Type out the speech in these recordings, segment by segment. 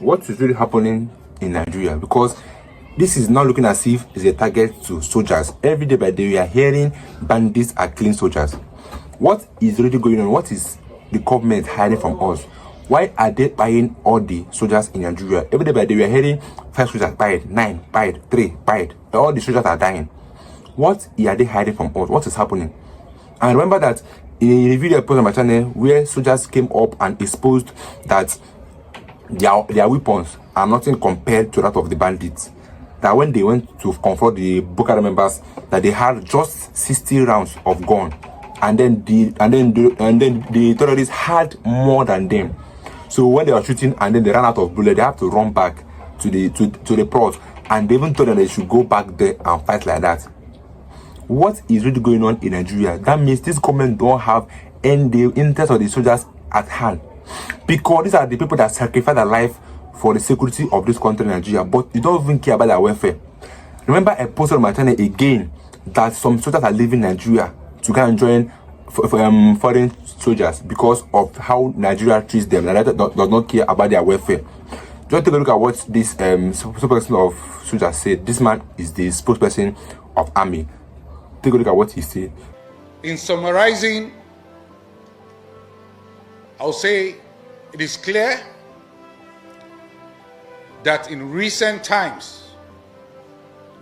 what is really happening in Nigeria, because this is now looking as if it's a target to soldiers. Every day by day, we are hearing bandits are killing soldiers. What is really going on? What is the government hiding from us? Why are they buying all the soldiers in Nigeria? Every day by day, we are hearing 5 soldiers died, 9 died, 3 died. All the soldiers are dying. What are they hiding from us? What is happening? And remember that in a video I posted on my channel where soldiers came up and exposed that their weapons are nothing compared to that of the bandits. That when they went to confront the Boko Haram members, that they had just 60 rounds of gun, and then the terrorists had more than them. So when they were shooting and then they ran out of bullets, they have to run back to the port, and they even told them they should go back there and fight like that. What is really going on in Nigeria? That means this government don't have any interest of the soldiers at hand, because these are the people that sacrifice their life for the security of this country, Nigeria, but you don't even care about their welfare. Remember, I posted on my channel again that some soldiers are leaving Nigeria to go and join foreign soldiers because of how Nigeria treats them. Nigeria does not care about their welfare. Just take a look at what this spokesperson of soldiers said. This man is the spokesperson of army. Take a look at what he said. In summarizing, I'll say it is clear that in recent times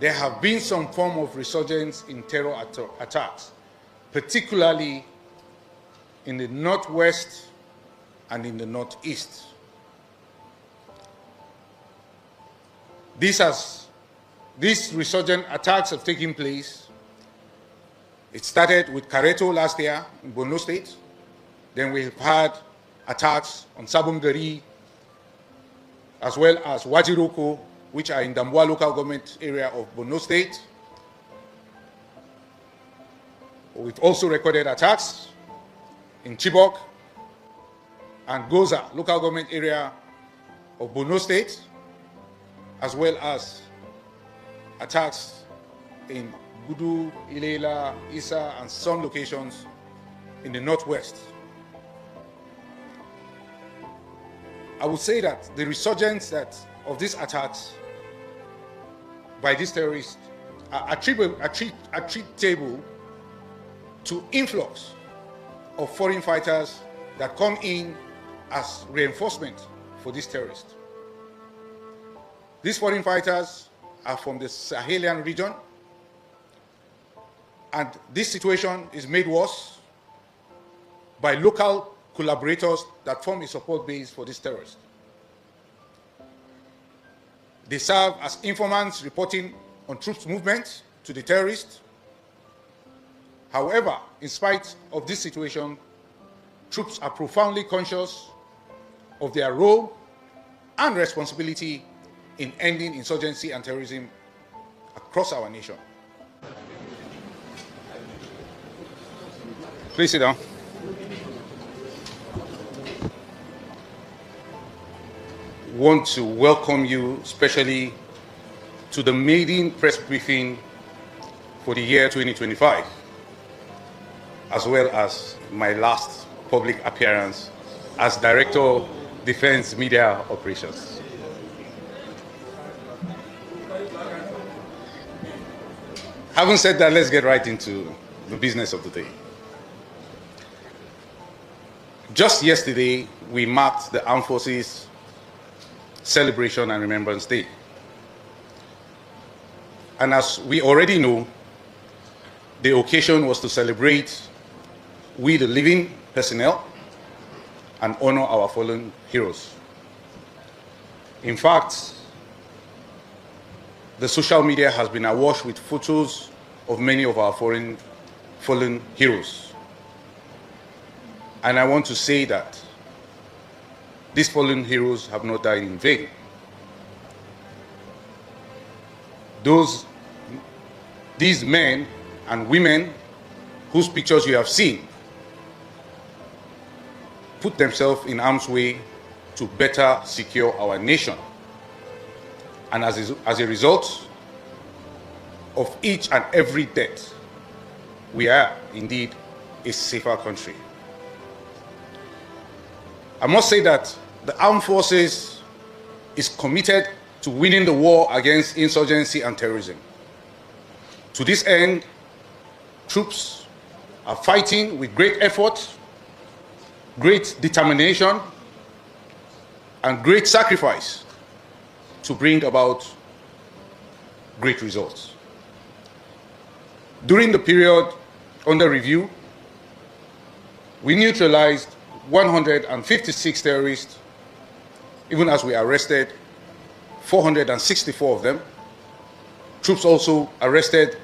there have been some form of resurgence in terror attacks, particularly in the northwest and in the northeast. These resurgent attacks have taken place. It started with Kareto last year in Borno State. Then we've had attacks on Sabongari, as well as Wajiroko, which are in Damboa local government area of Borno State. We've also recorded attacks in Chibok and Goza local government area of Borno State, as well as attacks in Gudu, Ilela, Isa, and some locations in the northwest. I would say that the resurgence of these attacks by these terrorists are attributable to influx of foreign fighters that come in as reinforcement for these terrorists. These foreign fighters are from the Sahelian region, and this situation is made worse by local collaborators that form a support base for these terrorists. They serve as informants reporting on troops' movements to the terrorists. However, in spite of this situation, troops are profoundly conscious of their role and responsibility in ending insurgency and terrorism across our nation. Please sit down. Want to welcome you especially to the maiden press briefing for the year 2025, as well as my last public appearance as Director of Defense Media Operations. Having said that, let's get right into the business of the day. Just yesterday, we marked the Armed Forces Celebration and Remembrance Day. And as we already know, the occasion was to celebrate we the living personnel and honor our fallen heroes. In fact, the social media has been awash with photos of many of our fallen heroes. And I want to say that these fallen heroes have not died in vain. These men and women whose pictures you have seen put themselves in harm's way to better secure our nation. And as a result of each and every death, we are indeed a safer country. I must say that the armed forces is committed to winning the war against insurgency and terrorism. To this end, troops are fighting with great effort, great determination, and great sacrifice to bring about great results. During the period under review, we neutralized 156 terrorists, even as we arrested 464 of them. Troops also arrested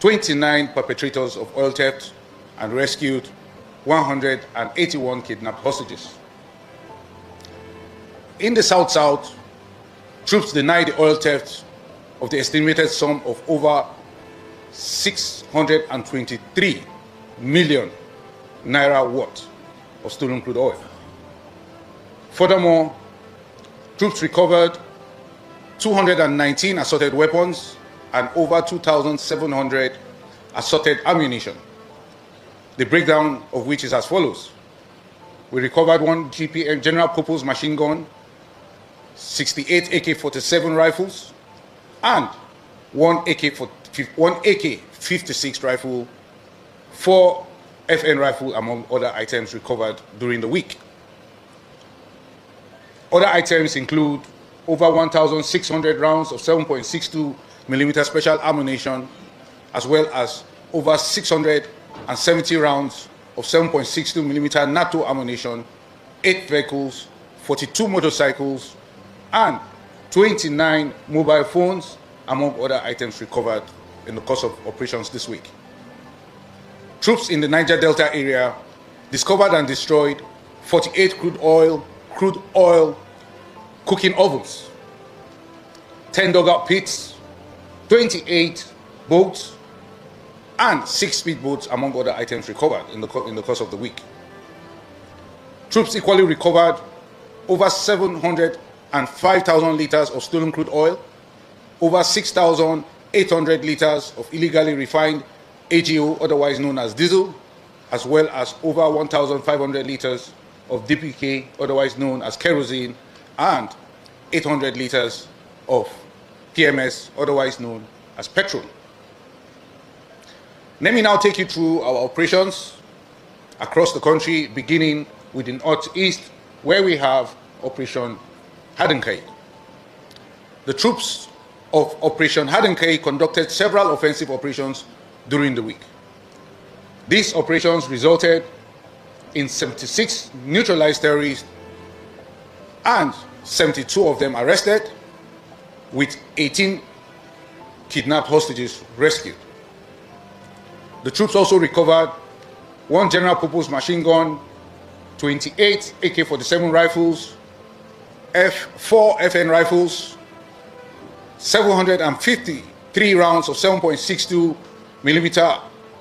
29 perpetrators of oil theft and rescued 181 kidnapped hostages. In the South-South, troops denied the oil theft of the estimated sum of over 623 million naira worth of stolen crude oil. Furthermore, troops recovered 219 assorted weapons and over 2,700 assorted ammunition, the breakdown of which is as follows. We recovered one GPM general purpose machine gun, 68 AK-47 rifles, and one AK-56 rifle, 4 FN rifle, among other items recovered during the week. Other items include over 1,600 rounds of 7.62 millimeter special ammunition, as well as over 670 rounds of 7.62 millimeter NATO ammunition, 8 vehicles, 42 motorcycles, and 29 mobile phones, among other items recovered in the course of operations this week. Troops in the Niger Delta area discovered and destroyed 48 crude oil cooking ovens, 10 dugout pits, 28 boats, and 6 speedboats, among other items recovered in the course of the week. Troops equally recovered over 705,000 liters of stolen crude oil, over 6,800 liters of illegally refined AGO, otherwise known as diesel, as well as over 1,500 liters of DPK, otherwise known as kerosene, and 800 liters of PMS, otherwise known as petrol. Let me now take you through our operations across the country, beginning with the Northeast, where we have Operation Hadinkai. The troops of Operation Hadinkai conducted several offensive operations during the week. These operations resulted in 76 neutralized terrorists and 72 of them arrested, with 18 kidnapped hostages rescued. The troops also recovered 1 general purpose machine gun, 28 AK-47 rifles, 4 FN rifles, 753 rounds of 7.62 millimeter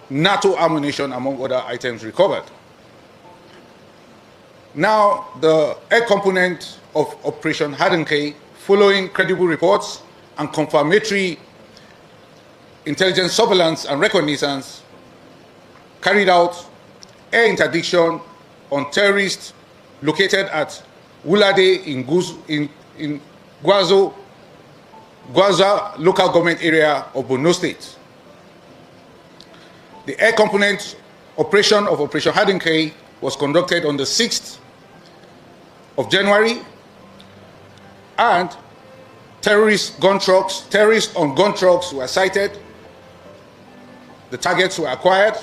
NATO ammunition, among other items recovered. Now, the air component of Operation Hadinkai, following credible reports and confirmatory intelligence surveillance and reconnaissance, carried out air interdiction on terrorists located at Wulade in Gwaza local government area of Borno State. The air component operation of Operation Hadinkai was conducted on the 6th of January, and terrorists on gun trucks were sighted, the targets were acquired,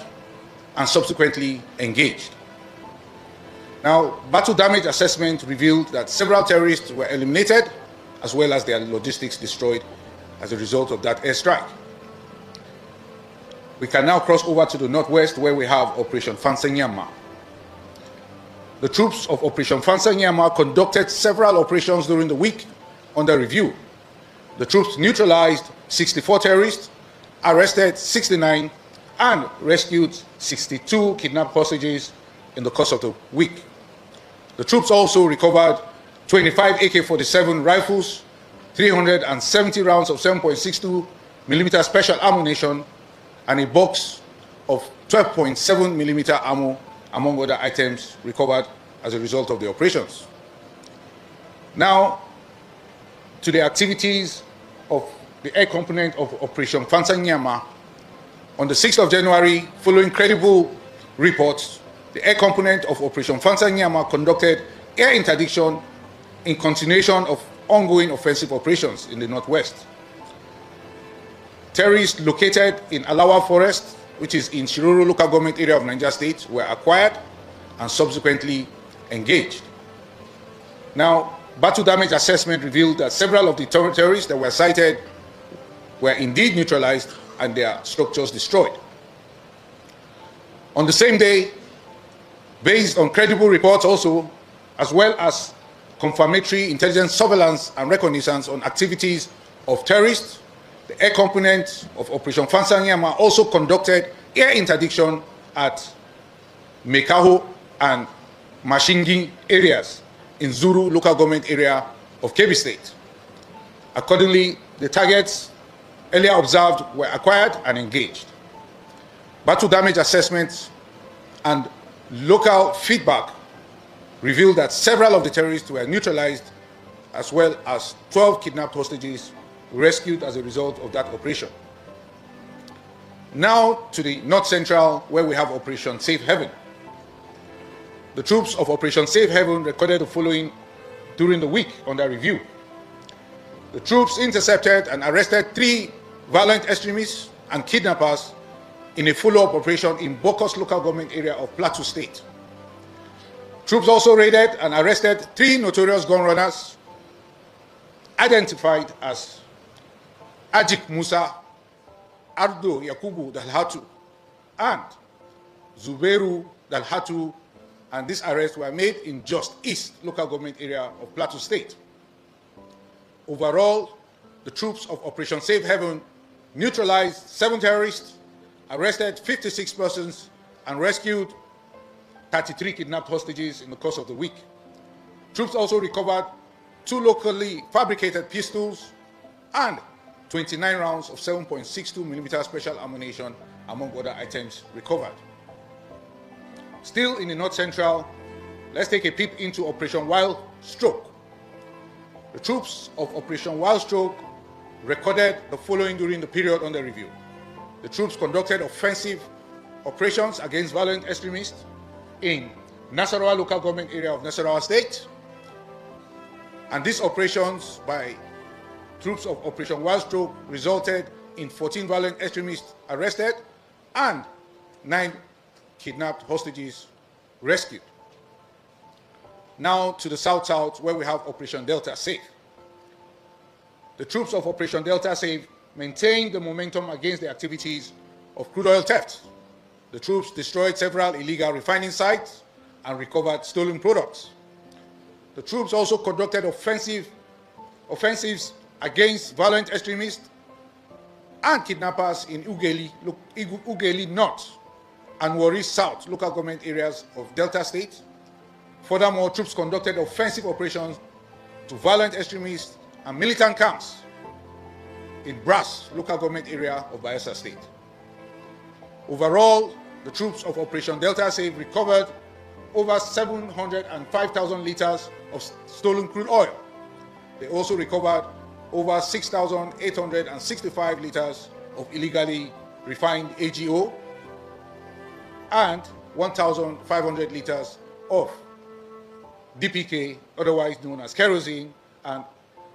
and subsequently engaged. Now, battle damage assessment revealed that several terrorists were eliminated, as well as their logistics destroyed as a result of that airstrike. We can now cross over to the Northwest, where we have Operation Fansanyama. The troops of Operation Fansanyama conducted several operations during the week under review. The troops neutralized 64 terrorists, arrested 69, and rescued 62 kidnapped hostages in the course of the week. The troops also recovered 25 AK-47 rifles, 370 rounds of 7.62 millimeter special ammunition, and a box of 12.7 millimeter ammo, among other items recovered as a result of the operations. Now, to the activities of the air component of Operation Fansanyama. On the 6th of January, following credible reports, the air component of Operation Fansanyama conducted air interdiction in continuation of ongoing offensive operations in the northwest. Terrorists located in Alawa Forest, which is in Shiroro local government area of Niger State, were acquired and subsequently engaged. Now, battle damage assessment revealed that several of the terrorists that were sighted were indeed neutralized and their structures destroyed. On the same day, based on credible reports also, as well as confirmatory intelligence surveillance and reconnaissance on activities of terrorists, the air component of Operation Fansanyama also conducted air interdiction at Mekaho and Mashingi areas in Zuru local government area of Kebbi State. Accordingly, the targets earlier observed were acquired and engaged. Battle damage assessments and local feedback revealed that several of the terrorists were neutralized, as well as 12 kidnapped hostages rescued as a result of that operation. Now to the North Central, where we have Operation Safe Haven. The troops of Operation Safe Haven recorded the following during the week under review. The troops intercepted and arrested 3 violent extremists and kidnappers in a follow-up operation in Bokos local government area of Plateau State. Troops also raided and arrested 3 notorious gun runners identified as Ajik Musa, Ardo Yakubu Dalhatu, and Zubeiru Dalhatu, and these arrests were made in Just East local government area of Plateau State. Overall, the troops of Operation Safe Haven neutralized 7 terrorists, arrested 56 persons, and rescued 33 kidnapped hostages in the course of the week. Troops also recovered 2 locally fabricated pistols and 29 rounds of 7.62mm special ammunition, among other items recovered. Still in the North Central, let's take a peep into Operation Wild Stroke. The troops of Operation Wild Stroke recorded the following during the period under review. The troops conducted offensive operations against violent extremists in Nasarawa local government area of Nasarawa State, and these operations by troops of Operation Wild Stroke resulted in 14 violent extremists arrested and 9 kidnapped hostages rescued. Now to the South-South, where we have Operation Delta Safe. The troops of Operation Delta Safe maintained the momentum against the activities of crude oil theft. The troops destroyed several illegal refining sites and recovered stolen products. The troops also conducted offensives against violent extremists and kidnappers in Ugeli North and Warri South local government areas of Delta State. Furthermore, troops conducted offensive operations to violent extremists and militant camps in Brass local government area of Bayelsa State. Overall, the troops of Operation Delta Safe recovered over 705,000 liters of stolen crude oil. They also recovered over 6,865 liters of illegally refined AGO and 1,500 liters of DPK, otherwise known as kerosene, and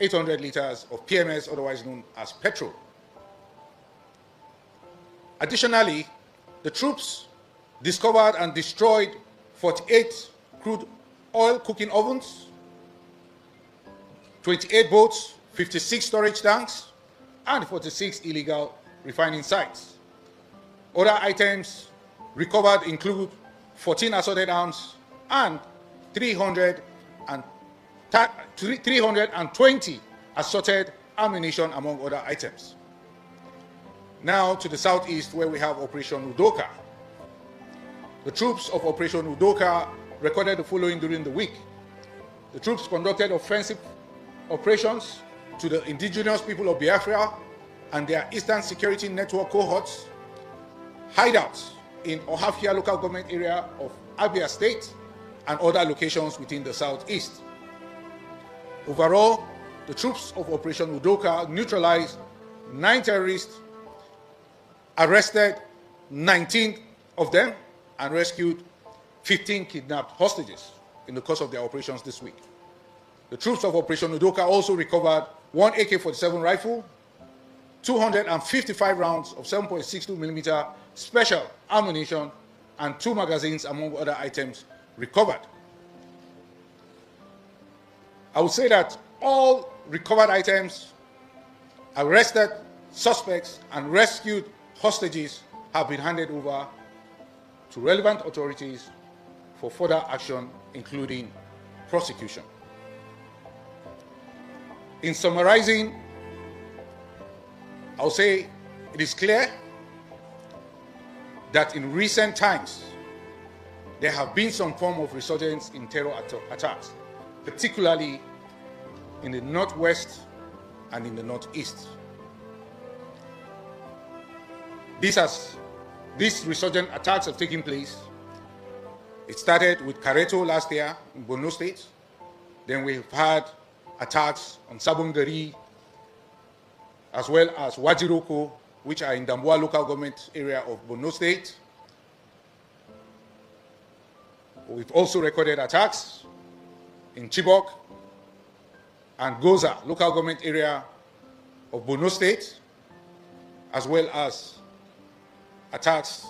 800 liters of PMS, otherwise known as petrol. Additionally, the troops discovered and destroyed 48 crude oil cooking ovens, 28 boats, 56 storage tanks, and 46 illegal refining sites. Other items recovered include 14 assorted arms and 320 assorted ammunition, among other items. Now to the southeast, where we have Operation Udoka. The troops of Operation Udoka recorded the following during the week. The troops conducted offensive operations to the indigenous people of Biafra and their Eastern Security Network cohorts, hideouts in Ohafia local government area of Abia State, and other locations within the southeast. Overall, the troops of Operation Udoka neutralized 9 terrorists, arrested 19 of them, and rescued 15 kidnapped hostages in the course of their operations this week. The troops of Operation Udoka also recovered 1 AK-47 rifle, 255 rounds of 7.62mm special ammunition, and 2 magazines, among other items recovered. I would say that all recovered items, arrested suspects, and rescued hostages have been handed over to relevant authorities for further action, including prosecution. In summarizing, I'll say it is clear that in recent times, there have been some form of resurgence in terror attacks, particularly in the Northwest and in the Northeast. These resurgent attacks have taken place. It started with Kareto last year in Borno State. Then we've had attacks on Sabongari, as well as Wajiroko, which are in Damboa local government area of Borno State. We've also recorded attacks in Chibok and Goza local government area of Borno State, as well as attacks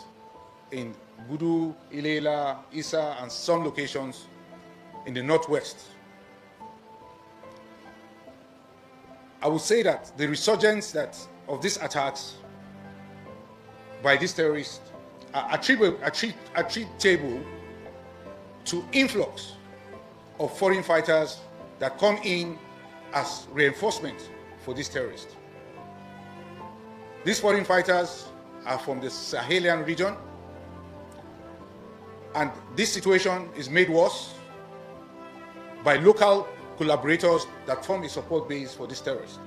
in Gudu, Ilela, Isa, and some locations in the Northwest. I would say that the resurgence of these attacks by these terrorists are attributable to influx of foreign fighters that come in as reinforcement for these terrorists. These foreign fighters are from the Sahelian region, and this situation is made worse by local collaborators that form a support base for these terrorists.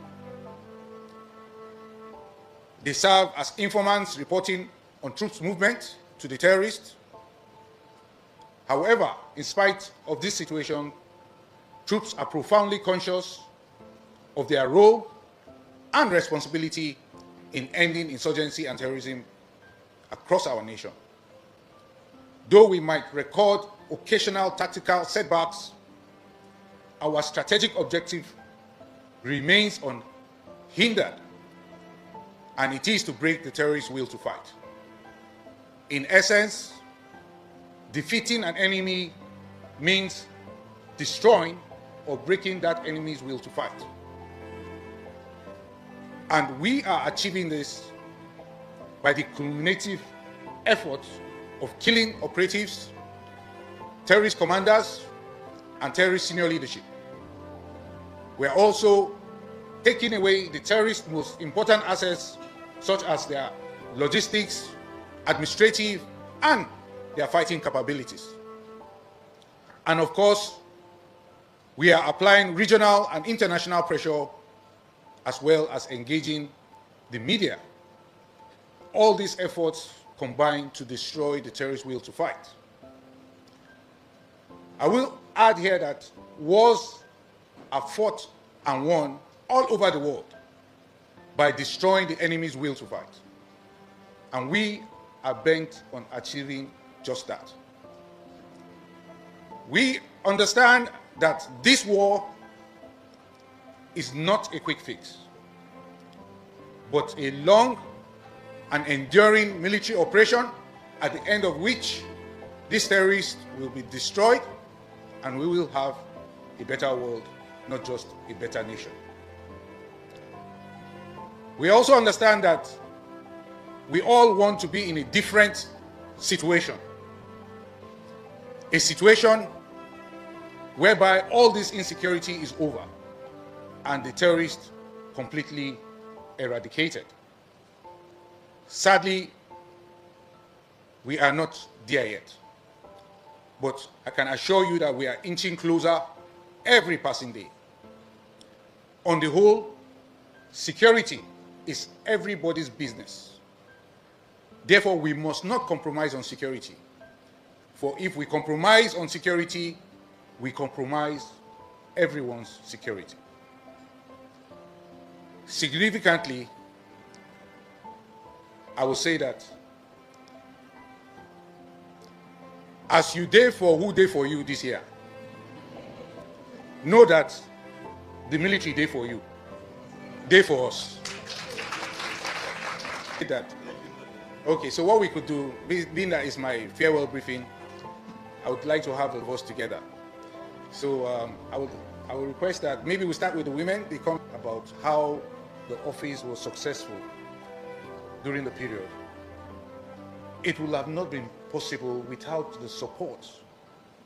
They serve as informants reporting on troops' movement to the terrorists. However, in spite of this situation, troops are profoundly conscious of their role and responsibility in ending insurgency and terrorism across our nation. Though we might record occasional tactical setbacks, our strategic objective remains unhindered, and it is to break the terrorist will to fight. In essence, defeating an enemy means destroying or breaking that enemy's will to fight. And we are achieving this by the cumulative efforts of killing operatives, terrorist commanders, and terrorist senior leadership. We are also taking away the terrorists' most important assets, such as their logistics, administrative, and their fighting capabilities. And of course, we are applying regional and international pressure, as well as engaging the media. All these efforts combine to destroy the terrorist will to fight. I will add here that wars are fought and won all over the world by destroying the enemy's will to fight. And we are bent on achieving just that. We understand that this war is not a quick fix, but a long and enduring military operation, at the end of which these terrorists will be destroyed and we will have a better world, not just a better nation. We also understand that we all want to be in a different situation. A situation whereby all this insecurity is over and the terrorists completely eradicated. Sadly, we are not there yet. But I can assure you that we are inching closer every passing day. On the whole, security is everybody's business. Therefore, we must not compromise on security. For if we compromise on security, we compromise everyone's security. significantly, I will say that as you day for who day for you this year, know that the military day for you, day for us. That. Okay, so what we could do, being that is my farewell briefing, I would like to have the voice together. So I would request that maybe we start with the women. They come about how the office was successful during the period. It would have not been possible without the support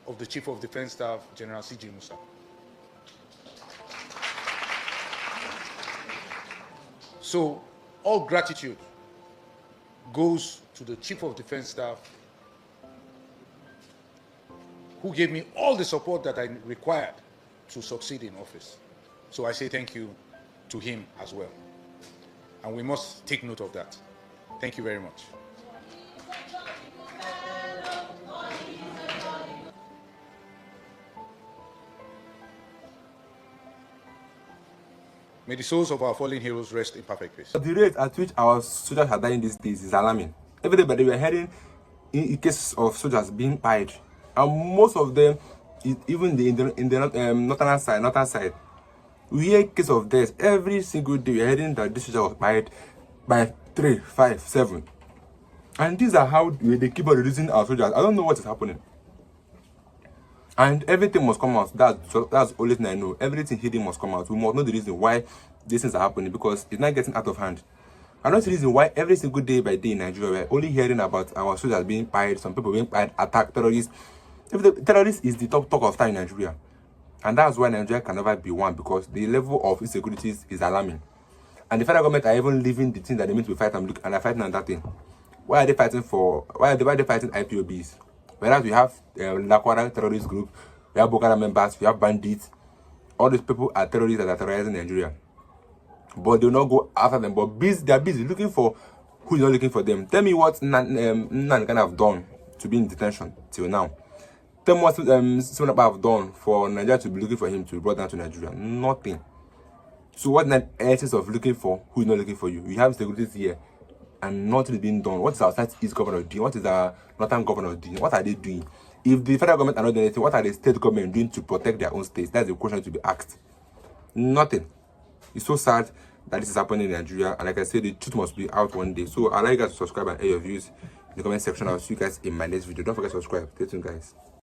of the Chief of Defense Staff, General C.G. Musa. So all gratitude goes to the Chief of Defense Staff, who gave me all the support that I required to succeed in office. So I say thank you to him as well. And we must take note of that. Thank you very much. May the souls of our fallen heroes rest in perfect peace. The rate at which our soldiers are dying these days is alarming. Every day we are hearing in cases of soldiers being pied, and most of them, even in the northern side, we hear cases of death every single day. We are hearing that this soldier was pied by 3, 5, 7, and these are how they keep on reducing our soldiers. I don't know what is happening. And everything must come out. That's the only thing I know. Everything hidden must come out. We must know the reason why these things are happening, because it's not getting out of hand. I know the reason why every single day by day in Nigeria we're only hearing about our soldiers being pied, some people being pied, attacked, terrorists. If the terrorists is the top talk of time in Nigeria, and that's why Nigeria can never be one, because the level of insecurities is alarming. And the federal government are even leaving the thing that they meant to fight and are fighting on that thing. Why are they fighting for? Why are they fighting IPOBs? Whereas we have Lakwara terrorist group, we have Boko Haram members, we have bandits. All these people are terrorists that are terrorizing Nigeria. But they will not go after them. But they are busy looking for who is not looking for them. Tell me what Nan can have done to be in detention till now. Tell me what Sunapa have done for Nigeria to be looking for him to be brought down to Nigeria. Nothing. So what is the essence of looking for who is not looking for you? We have securities here, and nothing is being done. What is our Southeast governor doing? What is our Northern governor doing? What are they doing? If the federal government are not doing anything, what are the state government doing to protect their own states? That's the question to be asked. Nothing. It's so sad that this is happening in Nigeria, and like I said, the truth must be out one day. So I'd like you guys to subscribe and air your views in the comment section. I'll see you guys in my next video. Don't forget to subscribe. Stay tuned, guys.